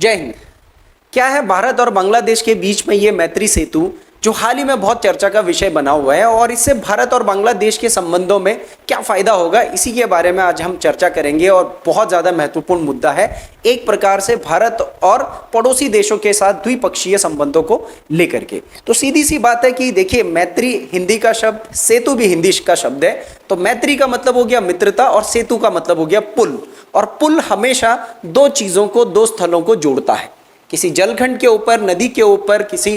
जय हिंद। क्या है भारत और बांग्लादेश के बीच में ये मैत्री सेतु जो हाल ही में बहुत चर्चा का विषय बना हुआ है और इससे भारत और बांग्लादेश के संबंधों में क्या फायदा होगा, इसी के बारे में आज हम चर्चा करेंगे। और बहुत ज़्यादा महत्वपूर्ण मुद्दा है, एक प्रकार से भारत और पड़ोसी देशों के साथ द्विपक्षीय संबंधों को लेकर के। तो सीधी सी बात है कि देखिए, मैत्री हिंदी का शब्द, सेतु भी हिंदी का शब्द है। तो मैत्री का मतलब हो गया मित्रता और सेतु का मतलब हो गया पुल। और पुल हमेशा दो चीज़ों को, दो स्थलों को जोड़ता है। किसी जलखंड के ऊपर, नदी के ऊपर, किसी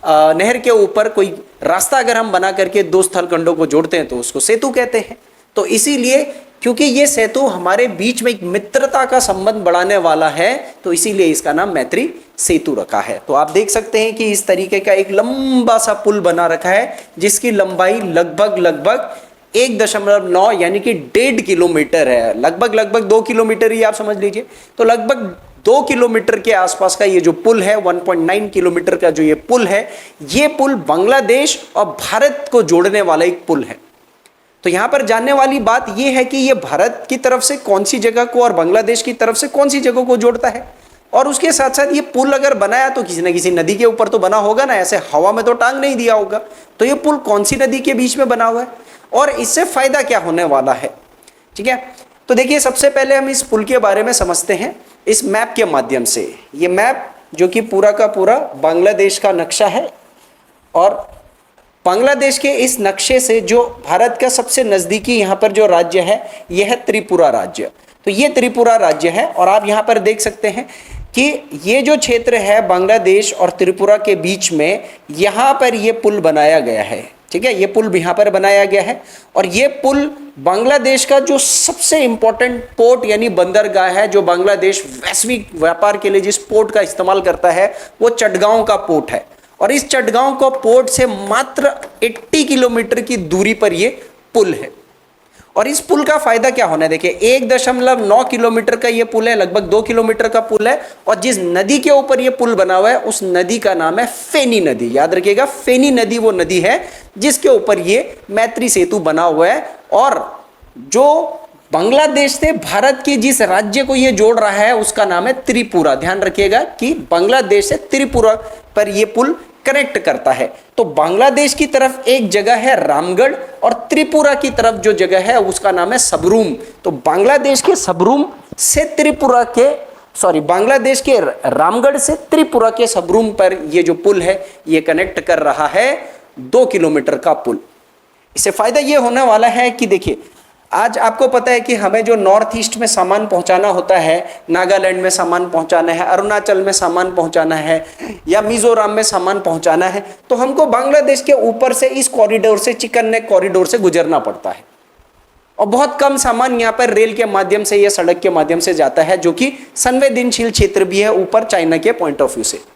नहर के ऊपर कोई रास्ता अगर हम बना करके दो स्थल खंडों को जोड़ते हैं तो उसको सेतु कहते हैं। तो इसीलिए, क्योंकि ये सेतु हमारे बीच में एक मित्रता का संबंध बढ़ाने वाला है, तो इसीलिए इसका नाम मैत्री सेतु रखा है। तो आप देख सकते हैं कि इस तरीके का एक लंबा सा पुल बना रखा है जिसकी लंबाई लगभग 1.9 यानी कि 1.5 किलोमीटर है। लगभग 2 किलोमीटर ही आप समझ लीजिए। तो लगभग 2 किलोमीटर के आसपास का ये जो पुल है, 1.9 किलोमीटर का जो ये पुल है, ये पुल बांग्लादेश और भारत को जोड़ने वाला एक पुल है। तो यहां पर जानने वाली बात ये है कि ये भारत की तरफ से कौन सी जगह को और बांग्लादेश की तरफ से कौन सी जगह को जोड़ता है। और उसके साथ साथ ये पुल अगर बनाया तो किसी न किसी नदी के ऊपर तो बना होगा ना, ऐसे हवा में तो टांग नहीं दिया होगा। तो ये पुल कौन सी नदी के बीच में बना हुआ है और इससे फायदा क्या होने वाला है, ठीक है। तो देखिए, सबसे पहले हम इस पुल के बारे में समझते हैं इस मैप के माध्यम से। ये मैप जो कि पूरा का पूरा बांग्लादेश का नक्शा है और बांग्लादेश के इस नक्शे से जो भारत का सबसे नज़दीकी यहाँ पर जो राज्य है, यह है त्रिपुरा राज्य। तो ये त्रिपुरा राज्य है और आप यहाँ पर देख सकते हैं कि ये जो क्षेत्र है बांग्लादेश और त्रिपुरा के बीच में, यहाँ पर ये पुल बनाया गया है, ठीक है। ये पुल यहाँ पर बनाया गया है और ये पुल बांग्लादेश का जो सबसे इंपॉर्टेंट पोर्ट यानी बंदरगाह है, जो बांग्लादेश वैश्विक व्यापार के लिए जिस पोर्ट का इस्तेमाल करता है, वो चटगांव का पोर्ट है। और इस चटगांव को पोर्ट से मात्र 80 किलोमीटर की दूरी पर ये पुल है। और इस पुल का फायदा क्या होना है, देखिए 1.9 किलोमीटर का ये पुल है, लगभग 2 किलोमीटर का पुल है। और जिस नदी के ऊपर ये पुल बना हुआ है उस नदी का नाम है फेनी नदी। याद रखिएगा, फेनी नदी वो नदी है जिसके ऊपर ये मैत्री सेतु बना हुआ है। और जो बांग्लादेश से भारत के जिस राज्य को ये जोड़ रहा है उसका नाम है त्रिपुरा। ध्यान रखिएगा कि बांग्लादेश से त्रिपुरा पर ये पुल कनेक्ट करता है। तो बांग्लादेश की तरफ एक जगह है रामगढ़ और त्रिपुरा की तरफ जो जगह है उसका नाम है सबरूम। तो बांग्लादेश के सबरूम से त्रिपुरा के, बांग्लादेश के रामगढ़ से त्रिपुरा के सबरूम पर ये जो पुल है ये कनेक्ट कर रहा है 2 किलोमीटर का पुल। इससे फायदा ये होने वाला है कि देखिए, आज आपको पता है कि हमें जो नॉर्थ ईस्ट में सामान पहुंचाना होता है, नागालैंड में सामान पहुंचाना है, अरुणाचल में सामान पहुंचाना है या मिजोरम में सामान पहुंचाना है, तो हमको बांग्लादेश के ऊपर से इस कॉरिडोर से, चिकन नेक कॉरिडोर से गुजरना पड़ता है। और बहुत कम सामान यहाँ पर रेल के माध्यम से या सड़क के माध्यम से जाता है, जो कि संवेदनशील क्षेत्र भी है ऊपर चाइना के पॉइंट ऑफ व्यू से।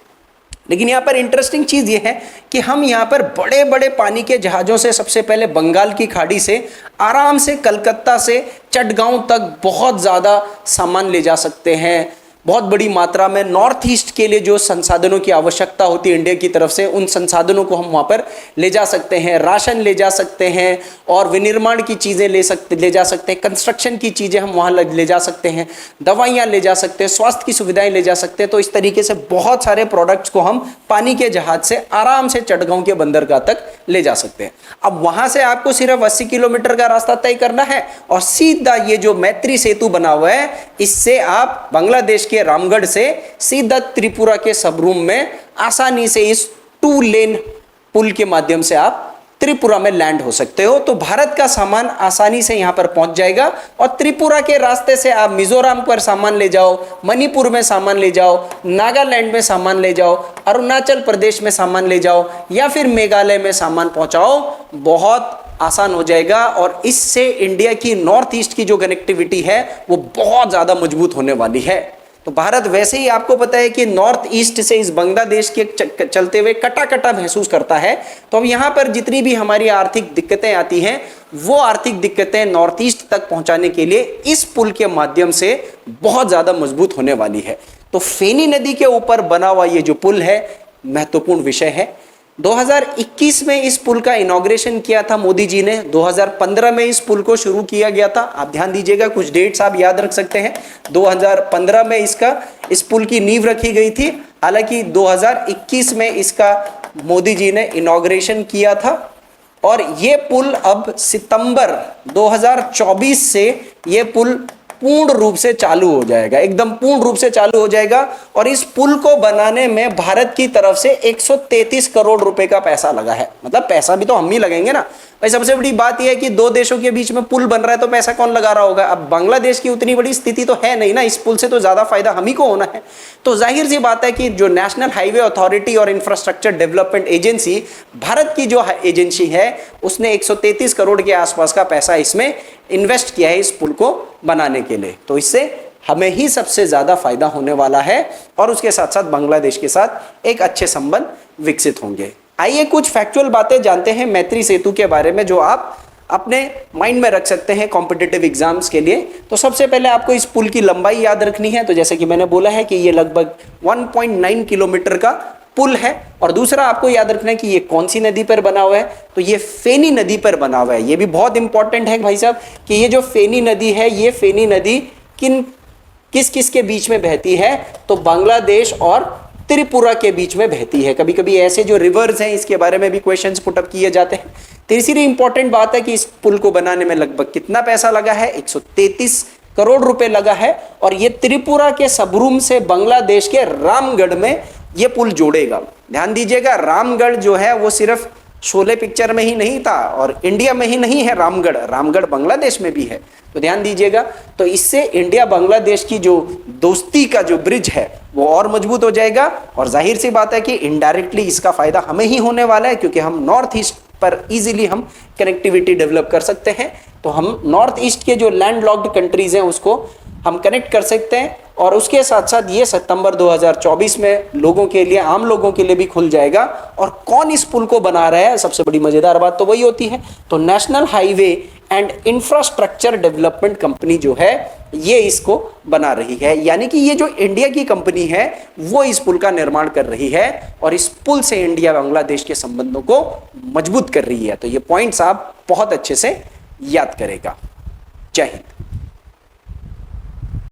लेकिन यहाँ पर इंटरेस्टिंग चीज़ ये है कि हम यहाँ पर बड़े बड़े पानी के जहाज़ों से सबसे पहले बंगाल की खाड़ी से आराम से कलकत्ता से चटगांव तक बहुत ज़्यादा सामान ले जा सकते हैं। बहुत बड़ी मात्रा में नॉर्थ ईस्ट के लिए जो संसाधनों की आवश्यकता होती है इंडिया की तरफ से, उन संसाधनों को हम वहाँ पर ले जा सकते हैं। राशन ले जा सकते हैं और विनिर्माण की चीज़ें ले जा सकते हैं, कंस्ट्रक्शन की चीज़ें हम वहाँ ले जा सकते हैं, दवाइयाँ ले जा सकते हैं, स्वास्थ्य की सुविधाएं ले जा सकते हैं। तो इस तरीके से बहुत सारे प्रोडक्ट्स को हम पानी के जहाज से आराम से चटगांव के बंदरगाह तक ले जा सकते हैं। अब वहाँ से आपको सिर्फ 80 किलोमीटर का रास्ता तय करना है और सीधा ये जो मैत्री सेतु बना हुआ है, इससे आप बांग्लादेश के रामगढ़ से सीधा त्रिपुरा के सबरूम में आसानी से इस 2 लेन पुल के माध्यम से आप त्रिपुरा में लैंड हो सकते हो। तो भारत का सामान आसानी से यहां पर पहुंच जाएगा और त्रिपुरा के रास्ते से आप मिजोरम पर सामान ले जाओ, मणिपुर में सामान ले जाओ, नागालैंड में सामान ले जाओ, अरुणाचल प्रदेश में सामान ले जाओ या फिर मेघालय में सामान पहुंचाओ, बहुत आसान हो जाएगा। और इससे इंडिया की नॉर्थ ईस्ट की जो कनेक्टिविटी है वो बहुत ज़्यादा मजबूत होने वाली है। तो भारत वैसे ही आपको पता है कि नॉर्थ ईस्ट से इस बांग्लादेश के चलते हुए कटा महसूस करता है। तो अब यहाँ पर जितनी भी हमारी आर्थिक दिक्कतें आती हैं, वो आर्थिक दिक्कतें नॉर्थ ईस्ट तक पहुँचाने के लिए इस पुल के माध्यम से बहुत ज़्यादा मजबूत होने वाली है। तो फेनी नदी के ऊपर बना हुआ ये जो पुल है महत्वपूर्ण विषय है। 2021 में इस पुल का इनॉग्रेशन किया था मोदी जी ने। 2015 में इस पुल को शुरू किया गया था। आप ध्यान दीजिएगा, कुछ डेट्स आप याद रख सकते हैं। 2015 में इस पुल की नींव रखी गई थी। हालांकि 2021 में इसका मोदी जी ने इनॉग्रेशन किया था और ये पुल अब सितंबर 2024 से ये पुल पूर्ण रूप से चालू हो जाएगा, एकदम पूर्ण रूप से चालू हो जाएगा। और इस पुल को बनाने में भारत की तरफ से 133 करोड़ रुपए का पैसा लगा है। मतलब पैसा भी तो हम ही लगेंगे ना भाई। सबसे बड़ी बात यह है कि दो देशों के बीच में पुल बन रहा है तो पैसा कौन लगा रहा होगा। अब बांग्लादेश की उतनी बड़ी स्थिति तो है नहीं ना, इस पुल से तो ज्यादा फायदा हम ही को होना है। तो जाहिर सी बात है कि जो नेशनल हाईवे अथॉरिटी और इंफ्रास्ट्रक्चर डेवलपमेंट एजेंसी, भारत की जो एजेंसी है, उसने 133 करोड़ के आसपास का पैसा इसमें इन्वेस्ट किया है इस पुल को बनाने के लिए। तो इससे हमें ही सबसे ज्यादा फायदा होने वाला है और उसके साथ साथ बांग्लादेश के साथ एक अच्छे संबंध विकसित होंगे। आइए कुछ फैक्चुअल बातें जानते हैं मैत्री सेतु के बारे में, जो आप अपने माइंड में रख सकते हैं कॉम्पिटिटिव एग्जाम्स के लिए। तो सबसे पहले आपको इस पुल की लंबाई याद रखनी है। तो जैसे कि मैंने बोला है कि ये लगभग 1.9 किलोमीटर का पुल है। और दूसरा आपको याद रखना है कि ये कौन सी नदी पर बना हुआ है, तो ये फेनी नदी पर बना हुआ है। ये भी बहुत इंपॉर्टेंट है भाई साहब कि ये जो फेनी नदी है, ये फेनी नदी किस किस के बीच में बहती है, तो बांग्लादेश और त्रिपुरा के बीच में बहती है। कभी कभी ऐसे जो रिवर्स हैं इसके बारे में भी क्वेश्चंस पुटअप किए जाते हैं। तीसरी इंपॉर्टेंट बात है कि इस पुल को बनाने में लगभग कितना पैसा लगा है, 133 करोड़ रुपए लगा है। और ये त्रिपुरा के सबरूम से बांग्लादेश के रामगढ़ में ये पुल जोड़ेगा। ध्यान दीजिएगा, रामगढ़ जो है वो सिर्फ शोले पिक्चर में ही नहीं था और इंडिया में ही नहीं है, रामगढ़ बांग्लादेश में भी है। तो ध्यान दीजिएगा, तो इससे इंडिया बांग्लादेश की जो दोस्ती का जो ब्रिज है वो और मजबूत हो जाएगा। और जाहिर सी बात है कि इनडायरेक्टली इसका फायदा हमें ही होने वाला है, क्योंकि हम नॉर्थ ईस्ट पर इजीली हम कनेक्टिविटी डेवलप कर सकते हैं। तो हम नॉर्थ ईस्ट के जो लैंड लॉक्ड कंट्रीज हैं उसको हम कनेक्ट कर सकते हैं। और उसके साथ साथ ये सितंबर 2024 में लोगों के लिए, आम लोगों के लिए भी खुल जाएगा। और कौन इस पुल को बना रहा है, सबसे बड़ी मजेदार बात तो वही होती है, तो national highway and infrastructure development company जो है ये इसको बना रही है। यानी कि ये जो इंडिया की कंपनी है वो इस पुल का निर्माण कर रही है और इस पुल से इंडिया बांग्लादेश के संबंधों को मजबूत कर रही है। तो ये पॉइंट्स आप बहुत अच्छे से याद करेगा। जय हिंद।